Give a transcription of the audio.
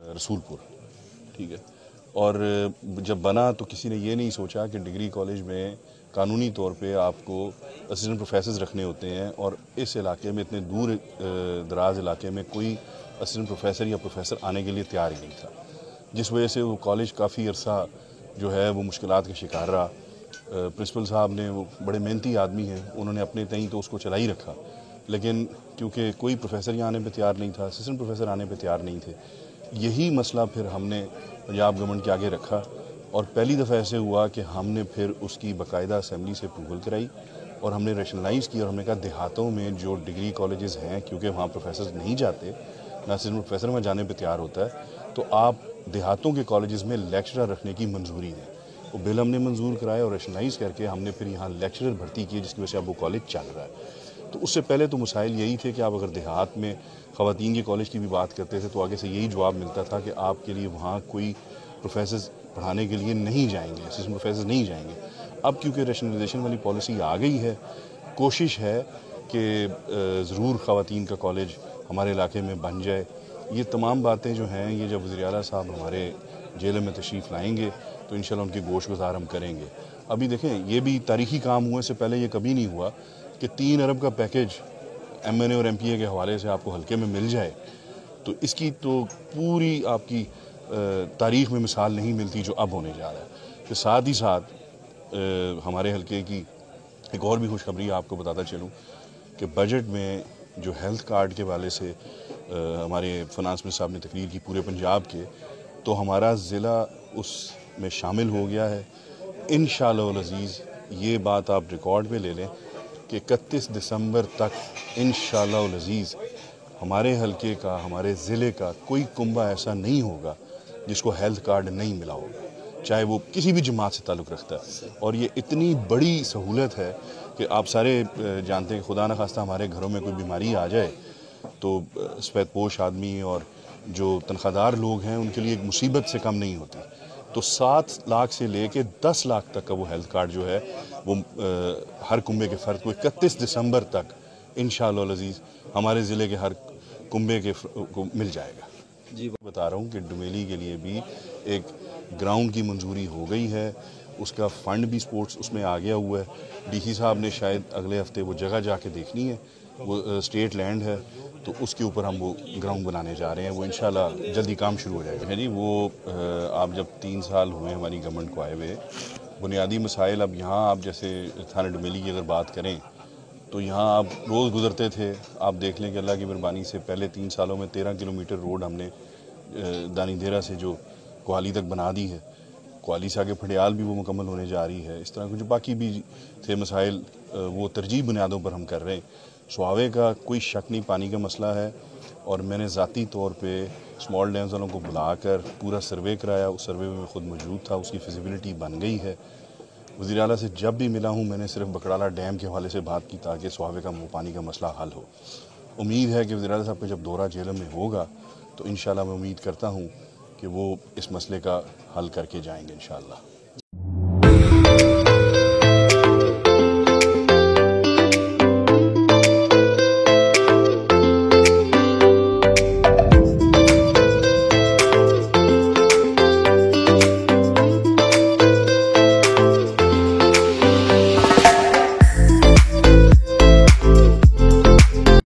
रसूलपुर, ठीक है। और जब बना तो किसी ने ये नहीं सोचा कि डिग्री कॉलेज में कानूनी तौर पे आपको असिस्टेंट प्रोफेसर्स रखने होते हैं, और इस इलाके में, इतने दूर दराज इलाके में कोई असिस्टेंट प्रोफेसर या प्रोफेसर आने के लिए तैयार ही नहीं था, जिस वजह से वो कॉलेज काफ़ी अरसा जो है वो मुश्किलात का शिकार रहा। प्रिंसिपल साहब ने, वो बड़े मेहनती आदमी हैं, उन्होंने अपने तय तो उसको चला ही रखा, लेकिन क्योंकि कोई प्रोफेसर यहाँ आने पे तैयार नहीं था, असिस्टेंट प्रोफेसर आने पे तैयार नहीं थे, यही मसला फिर हमने पंजाब गवर्नमेंट के आगे रखा। और पहली दफ़ा ऐसे हुआ कि हमने फिर उसकी बाकायदा असेंबली से अप्रूवल कराई और हमने रैशनलाइज़ की, और हमने कहा देहातों में जो डिग्री कॉलेजेस हैं, क्योंकि वहाँ प्रोफेसर नहीं जाते, ना असिस्टेंट प्रोफेसर वहाँ जाने पे तैयार होता है, तो आप देहातों के कॉलेजेस में लेक्चरर रखने की मंजूरी दें। वो बिल हमने मंजूर कराया और रैशनलाइज़ करके हमने फिर यहाँ लेक्चरर भर्ती किए, जिसकी वजह से अब वो कॉलेज चल रहा है। तो उससे पहले तो मसाइल यही थे कि आप अगर देहात में ख़वातीन के कॉलेज की भी बात करते थे तो आगे से यही जवाब मिलता था कि आपके लिए वहाँ कोई प्रोफेसर पढ़ाने के लिए नहीं जाएंगे, असिस्टेंट प्रोफेसर नहीं जाएंगे। अब क्योंकि रैशनलाइजेशन वाली पॉलिसी आ गई है, कोशिश है कि ज़रूर ख़वातीन का कॉलेज हमारे इलाके में बन जाए। ये तमाम बातें जो हैं, ये जब वज़ीर आला साहब हमारे जेल में तशरीफ़ लाएंगे तो इंशाल्लाह उनकी गोश गुज़ार हम करेंगे। अभी देखें, ये भी तारीख़ी काम हुए से पहले ये कभी नहीं हुआ कि 3 अरब का पैकेज MNA और MPA के हवाले से आपको हल्के में मिल जाए। तो इसकी तो पूरी आपकी तारीख़ में मिसाल नहीं मिलती जो अब होने जा रहा है। तो साथ ही साथ हमारे हल्के की एक और भी खुशखबरी आपको बताता चलूँ कि बजट में जो हेल्थ कार्ड के वाले से हमारे फाइनेंस मिनिस्टर साहब ने तकरीर की पूरे पंजाब के, तो हमारा ज़िला उसमें शामिल हो गया है। इंशाअल्लाह अज़ीज़, ये बात आप रिकॉर्ड पे ले लें कि 31 दिसंबर तक इंशाअल्लाह अज़ीज़ हमारे हल्के का, हमारे ज़िले का कोई कुंबा ऐसा नहीं होगा जिसको हेल्थ कार्ड नहीं मिला होगा, चाहे वो किसी भी जमात से ताल्लुक़ रखता है। और ये इतनी बड़ी सहूलत है कि आप सारे जानते हैं, खुदा न खास्ता हमारे घरों में कोई बीमारी आ जाए तो सफ़ेदपोश आदमी और जो तनख्वाहदार लोग हैं उनके लिए एक मुसीबत से कम नहीं होती। तो 7 लाख से लेके 10 लाख तक का वो हेल्थ कार्ड जो है वो हर कुंबे के फ़र्द को 31 दिसंबर तक इंशाअल्लाह अज़ीज़ हमारे ज़िले के हर कुंबे के को मिल जाएगा। जी बता रहा हूँ कि डुमेली के लिए भी एक ग्राउंड की मंजूरी हो गई है, उसका फ़ंड भी स्पोर्ट्स उसमें आ गया हुआ है। DC साहब ने शायद अगले हफ्ते वो जगह जाके देखनी है, वो स्टेट लैंड है, तो उसके ऊपर हम वो ग्राउंड बनाने जा रहे हैं। वो इंशाल्लाह जल्दी काम शुरू हो जाएगा। है जी, वो आप जब 3 साल हुए हमारी गवर्नमेंट को आए हुए, बुनियादी मसाइल अब यहाँ आप जैसे थाना डुमेली की अगर बात करें तो यहाँ आप रोज़ गुजरते थे, आप देख लें कि अल्लाह की मेहरबानी से पहले 3 सालों में 13 किलोमीटर रोड हमने दानी देरा से जो कोहाली तक बना दी है। कोहाली से आगे फटियाल भी वो मुकम्मल होने जा रही है। इस तरह के जो बाकी भी थे मसाइल, वो तरजीह बुनियादों पर हम कर रहे हैं। सुहावे का कोई शक नहीं, पानी का मसला है, और मैंने ज़ाती तौर पे स्मॉल डैम्स वालों को बुलाकर पूरा सर्वे कराया। उस सर्वे में खुद मौजूद था, उसकी फिजिबिलिटी बन गई है। वज़ीर आला से जब भी मिला हूँ मैंने सिर्फ बकराला डैम के हवाले से बात की ताकि सुहावे का पानी का मसला हल हो। उम्मीद है कि वज़ीर आला साहब का जब दौरा जेलम में होगा तो इंशाअल्लाह मैं उम्मीद करता हूँ कि वो इस मसले का हल करके जाएंगे इंशाअल्लाह।